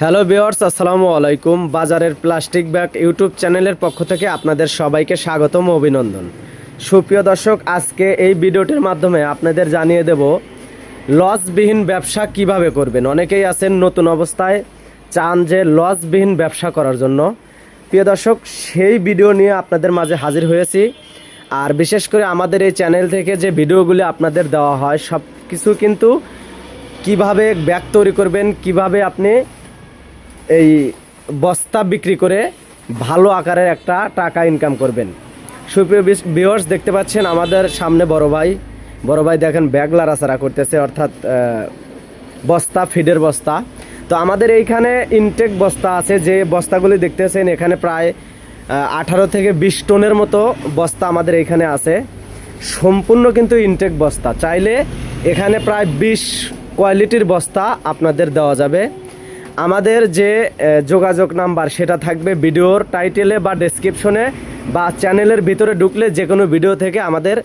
Hello viewers, আসসালামু আলাইকুম। বাজারের প্লাস্টিক ব্যাগ ইউটিউব চ্যানেলের পক্ষ থেকে আপনাদের সবাইকে স্বাগতম ও অভিনন্দন। সুপ্রিয় দর্শক, আজকে এই ভিডিওটির মাধ্যমে আপনাদের জানিয়ে দেব লসবিহীন ব্যবসা কিভাবে করবেন। অনেকেই আছেন নতুন অবস্থায় চান যে লসবিহীন ব্যবসা করার জন্য। প্রিয় দর্শক, সেই ভিডিও নিয়ে আপনাদের মাঝে হাজির হয়েছি। আর বিশেষ করে আমাদের এই চ্যানেল থেকে যে ভিডিওগুলি আপনাদের দেওয়া হয় সব কিছু কিন্তু কিভাবে ব্যাগ তৈরি করবেন, কিভাবে আপনি এই বস্তা বিক্রি করে ভালো আকারের একটা টাকা ইনকাম করবেন। সুপ্রিয় ভিউয়ার্স, দেখতে পাচ্ছেন আমাদের সামনে বড় ভাই দেখেন ব্যাগ লাড়াচাড়া করতেছে, অর্থাৎ বস্তা, ফিডের বস্তা। তো আমাদের এইখানে ইনটেক বস্তা আছে, যে বস্তাগুলি দেখতেছেন এখানে প্রায় 18 থেকে 20 টনের মতো বস্তা আমাদের এইখানে আছে। সম্পূর্ণ কিন্তু ইনটেক বস্তা। চাইলে এখানে প্রায় 20 কোয়ালিটির বস্তা আপনাদের দেওয়া যাবে। আমাদের যে যোগাযোগ নাম্বার সেটা থাকবে ভিডিওর টাইটেলে বা ডেসক্রিপশনে, বা চ্যানেলের ভিতরে ঢুকলে যে কোনো ভিডিও থেকে আমাদের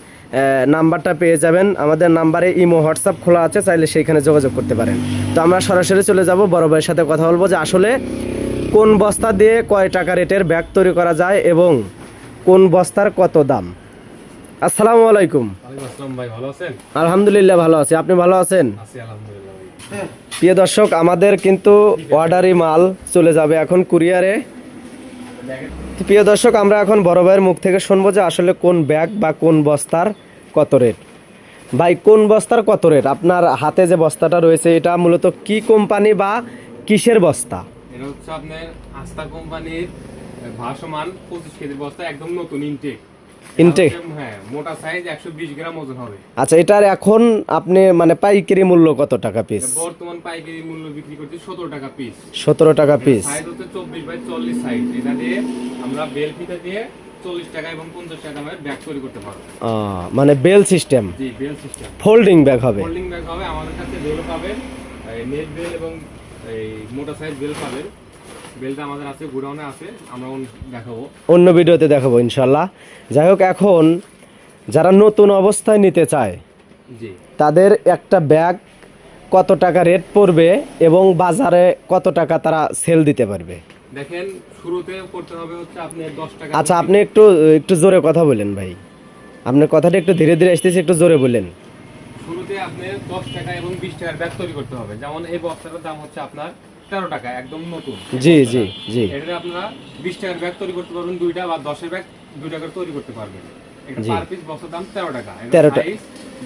নাম্বারটা পেয়ে যাবেন। আমাদের নাম্বারে ইমো, হোয়াটসঅ্যাপ খোলা আছে, চাইলে সেইখানে যোগাযোগ করতে পারেন। তো আমরা সরাসরি চলে যাব, বড় ভাইয়ের সাথে কথা বলবো যে আসলে কোন বস্তা দিয়ে কয় টাকা রেটের ব্যাগ তৈরি করা যায় এবং কোন বস্তার কত দাম। আসসালামু আলাইকুম। ভাই ভালো আছেন? আলহামদুলিল্লাহ ভালো আছি, আপনি ভালো আছেন? প্রিয় দর্শক, আমাদের কিন্তু অর্ডারি মাল চলে যাবে এখন কুরিয়ারে। প্রিয় দর্শক, আমরা এখন বড় ভাইয়ের মুখ থেকে শুনবো যে আসলে কোন ব্যাগ বা কোন বস্তার কত রেট। ভাই, কোন বস্তার কত রেট? আপনার হাতে যে বস্তাটা রয়েছে এটা মূলত কি কোম্পানি বা কিসের বস্তা? এটা হচ্ছে আপনার আস্থা কোম্পানির ভাসমান 25 কেজি বস্তা, একদম নতুন ইনটেক। হ্যাঁ, মোটা সাইজ, 120 গ্রাম ওজন হবে। আচ্ছা, এটার এখন আপনি মানে পাইকারি মূল্য কত টাকা পিস? বর্তমান পাইকারি মূল্য বিক্রি করতে 17 টাকা পিস। 17 টাকা পিস। সাইজ হচ্ছে 24 বাই 40 সাইজ। এটা দিয়ে আমরা বেল ফিতা দিয়ে 40 টাকা এবং 50 টাকা দামের ব্যাগ তৈরি করতে পারবো। মানে বেল সিস্টেম? জি, বেল সিস্টেম। ফোল্ডিং ব্যাগ হবে? ফোল্ডিং ব্যাগ হবে। আমাদের কাছে বেল পাবেন, নেট বেল এবং এই মোটা সাইজ বেল পাবেন। বেলটা আমাদের আছে, গোডাউনে আছে, আমরা দেখাবো, অন্য ভিডিওতে দেখাবো ইনশাল্লাহ। যাই হোক, এখন যারা নতুন অবস্থায় নিতে চায় জি তাদের একটা ব্যাগ কত টাকা রেট পড়বে এবং বাজারে কত টাকা তারা সেল দিতে পারবে? দেখেন, শুরুতে করতে হবে হচ্ছে আপনি 10 টাকা। আচ্ছা, আপনি একটু জোরে কথা বলেন ভাই, আপনার কথাটা একটু ধীরে ধীরে আসতেছে, একটু জোরে বলেন। শুরুতে আপনি 10 টাকা এবং 20 টাকার ব্যাগ তৈরি করতে হবে। যেমন এই বক্সটার দাম হচ্ছে আপনার 13 টাকা, একদম নতুন। জি জি জি। এটা আপনারা 20 টাকার ব্যাগ তৈরি করতে পারবেন, দুইটা, বা 10 এর ব্যাগ 2 টাকার তৈরি করতে পারবেন। এটা পার পিস বক্সের দাম 13 টাকা। 13 টাকা।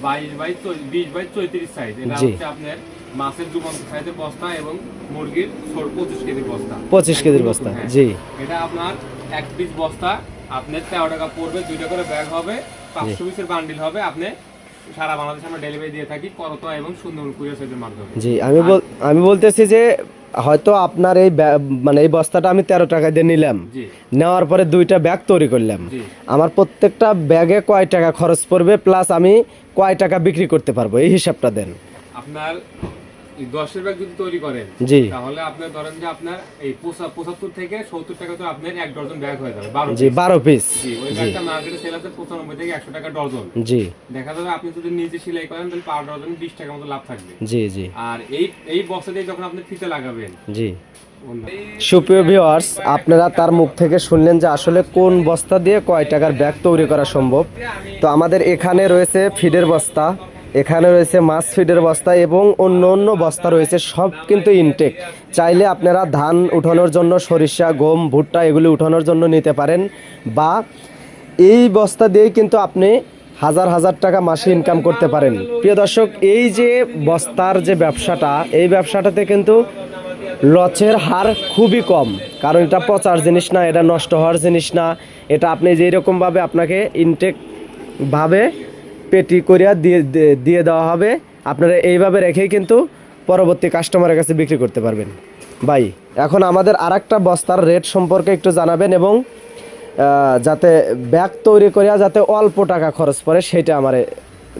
22 বাই 20 বাই 34 সাইজ। এটা হচ্ছে আপনার মাছের ডুবন্ত সাইজের বস্তা এবং মুরগির 25 কেজির বস্তা। 25 কেজির বস্তা, জি। এটা আপনার এক পিস বস্তা আপনার 13 টাকা পড়বে। 2টা করে ব্যাগ হবে, 500 পিসের বান্ডিল হবে। আপনি সারা বাংলাদেশে আমরা ডেলিভারি দিয়ে থাকি করতোয়া এবং সুন্দরবন কুরিয়ার সার্ভিসের মাধ্যমে। জি, আমি বলতেছি যে হয়তো আপনার এই মানে এই বস্তাটা আমি 13 টাকা দিয়ে নিলাম, নেওয়ার পরে 2টা ব্যাগ তৈরি করলাম, আমার প্রত্যেকটা ব্যাগে কয় টাকা খরচ পড়বে, প্লাস আমি কয় টাকা বিক্রি করতে পারবো, এই হিসাবটা দেন। আপনার 10 এর ব্যাগ যদি তৈরি করেন, তাহলে আপনার ধরেন যে আপনার এই 75 থেকে 70 টাকা তো আপনার 1 ডজন ব্যাগ হয়ে যাবে। 12 পিস। জি, ওই ব্যাগটা মার্কেটে সেল আছে 95 থেকে 100 টাকা ডজন। জি, দেখা যাবে আপনি যদি নিজে সেলাই করেন তাহলে পার ডজন 20 টাকা মতো লাভ থাকবে। জি জি। আর এই বক্সে দিয়ে যখন আপনি ফিতে লাগাবেন, জি। সুপ্রিয় ভিউয়ার্স, আপনারা তার মুখ থেকে শুনলেন যে আসলে কোন বস্তা দিয়ে কয় টাকার ব্যাগ তৈরি করা সম্ভব। তো আমাদের এখানে রয়েছে ফিডের বস্তা, এখানে রয়েছে মাছ ফিডের বস্তা এবং অন্য অন্য বস্তা রয়েছে, সব কিন্তু ইনটেক। চাইলে আপনারা ধান উঠানোর জন্য, সরিষা, গম, ভুট্টা এগুলি উঠানোর জন্য নিতে পারেন, বা এই বস্তা দিয়েই কিন্তু আপনি হাজার হাজার টাকা মাসে ইনকাম করতে পারেন। প্রিয় দর্শক, এই যে বস্তার যে ব্যবসাটা, এই ব্যবসাটাতে কিন্তু লসের হার খুবই কম, কারণ এটা পচার জিনিস না, এটা নষ্ট হওয়ার জিনিস না। এটা আপনি যেরকমভাবে আপনাকে ইনটেকভাবে পেটি করিয়া দিয়ে দেওয়া হবে, আপনারা এইভাবে রেখেই কিন্তু পরবর্তী কাস্টমারের কাছে বিক্রি করতে পারবেন। ভাই, এখন আমাদের আরেকটা বস্তার রেট সম্পর্কে একটু জানাবেন এবং যাতে ব্যাগ তৈরি করিয়া যাতে অল্প টাকা খরচ পড়ে সেটা আমারে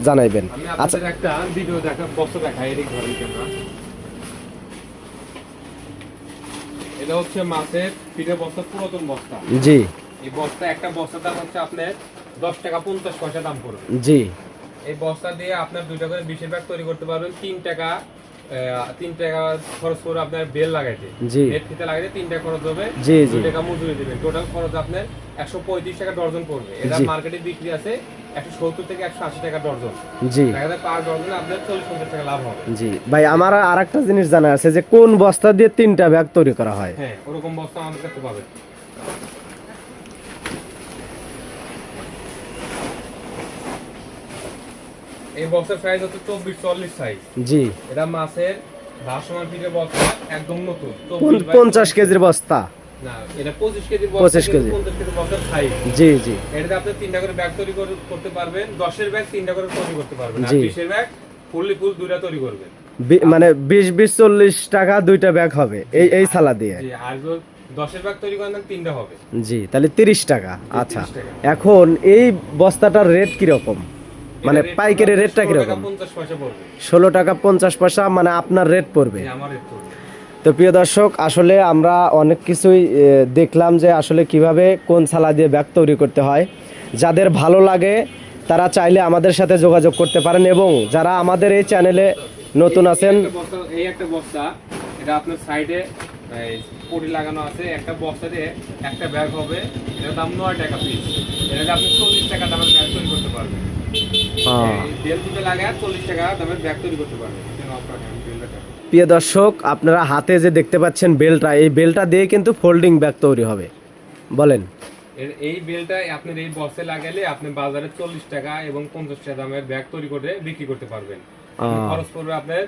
জানাইবেন। আচ্ছা, একটা ভিডিও দেখা, বস্তা দেখাই, এদিক ধরেন ক্যামেরা। এটা হচ্ছে মাছের ফিডের বস্তা, পুরাতন বস্তা। জি, এই বস্তা, একটা বস্তার দাম হচ্ছে আপনার 10 টাকা 50 পয়সা দাম পড়বে। জি, এই বস্তা দিয়ে আপনার 2টা করে 20 এর ব্যাগ তৈরি করতে পারবেন। 3 টাকা 3 টাকা খরচ করে আপনার বেল লাগাইতে, জি নেট ফিতে লাগাইতে 3 টাকা খরচ হবে, জি জি 2 টাকা মজুরি দিবেন, টোটাল খরচ আপনার 135 টাকা ডজন পড়বে। এটা জি। মার্কেটে বিক্রি আছে 170 থেকে 180 টাকা ডজন। জি দেখা যায় পার ডজনে আপনার 40-50 টাকা লাভ হবে। জি ভাই, আমার আরেকটা জিনিস জানা আছে যে কোন বস্তা দিয়ে 3টা ব্যাগ তৈরি করা হয়। হ্যাঁ, ওরকম বস্তা আমাদের কাছে পাবেন। এই বক্সের সাইজ হচ্ছে 24-40 সাইজ। জি, এটা মাছের ভাসমান ফিটের বস্তা, একদম নতুন 50 কেজির বস্তা। না, এটা 25 কেজি 25 কেজি। 50 কেজি বস্তার সাইজ। জি জি এটাতে আপনি 3টা করে ব্যাগ তৈরি করতে পারবেন, 10-এর ব্যাগ 3টা করে তৈরি করতে পারবেন, আর জি। 20-এর ব্যাগ ফুললি ফুল 2টা তৈরি করবেন। মানে 20 40 টাকা 2টা ব্যাগ হবে এই সালা দিয়ে। জি, আর যদি 10-এর ব্যাগ তৈরি করেন 3টা হবে। জি, তাহলে 30 টাকা। আচ্ছা, 30 টাকা। এখন এই বস্তাটার রেট কিরকম, মানে এটা রেট পাইকারি পড়বে রেটটা 16 কিরকম? টাকা 50 পয়সা পড়বে। 16 টাকা 50 পয়সা মানে আপনার রেট পড়বে। জি, আমার রেট পড়বে। তো প্রিয় দর্শক, আসলে আমরা অনেক কিছুই দেখলাম যে আসলে কিভাবে কোন সালা দিয়ে ব্যাগ তৈরি করতে হয়। যাদের ভালো লাগে তারা চাইলে আমাদের সাথে যোগাযোগ করতে পারেন, এবং যারা আমাদের এই চ্যানেলে নতুন আছেন, এই একটা বস্তা, এটা আপনার সাইডে পটি লাগানো আছে, একটা বস্তাতে একটা ব্যাগ হবে, এটার দাম 9 টাকা পিস। এটাতে আপনি 40 টাকা দামের ব্যাগ তৈরি করতে পারবেন। বেল দিতে লাগে 40 টাকা দামের ব্যাগ তৈরি করতে পারবেন। প্রিয় দর্শক, আপনারা হাতে যে দেখতে পাচ্ছেন বেলটা, এই বেলটা দিয়ে কিন্তু ফোল্ডিং ব্যাগ তৈরি হবে। বলেন, এই বেলটা আপনার এই বক্সে লাগালে আপনি বাজারে 40 টাকা এবং 50 টাকা দামের ব্যাগ তৈরি করে বিক্রি করতে পারবেন। খরচ পড়বে আপনার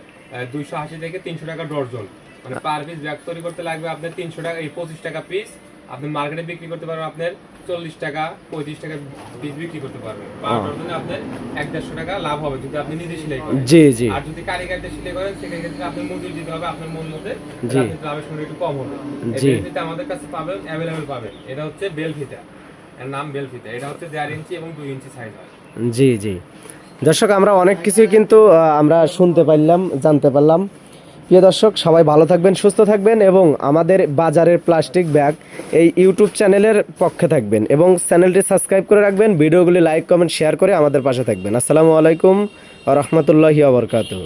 280 থেকে 300 টাকা ডজন, মানে পার পিস ব্যাগ তৈরি করতে লাগবে আপনার 300 টাকা, এই 25 টাকা পিস। আপনি মার্কেটে বিক্রি করতে পারবেন আপনার 40 টাকা 35 টাকা পিস বিক্রি করতে পারবেন। পার ডজনে আপনার 150 টাকা লাভ হবে যদি আপনি নিজে সেলাই করেন। জি জি আর যদি কারিগরদের সেলাই করেন সেক্ষেত্রে আপনার মজুরি দিতে হবে আপনার মন মতে, জি। আপনার লাভের সঙ্গে একটু কম হবে। জি। এই বেলফিতা আমাদের কাছে পাবেন, অ্যাভেলেবেল পাবেন। এটা হচ্ছে বেলফিতা, এর নাম বেলফিতা। এটা হচ্ছে 1.5 ইঞ্চি এবং 2 ইঞ্চি সাইজ হয়। জি জি দর্শক, আমরা অনেক কিছুই কিন্তু আমরা শুনতে পারলাম, জানতে পারলাম। প্রিয় দর্শক, সবাই ভালো থাকবেন, সুস্থ থাকবেন, এবং আমাদের বাজারের প্লাস্টিক ব্যাগ এই ইউটিউব চ্যানেলের পক্ষে থাকবেন, এবং চ্যানেলটি সাবস্ক্রাইব করে রাখবেন, ভিডিওগুলি লাইক কমেন্ট শেয়ার করে আমাদের পাশে থাকবেন। আসসালামু আলাইকুম ওয়া রাহমাতুল্লাহি ওয়া বারাকাতুহু।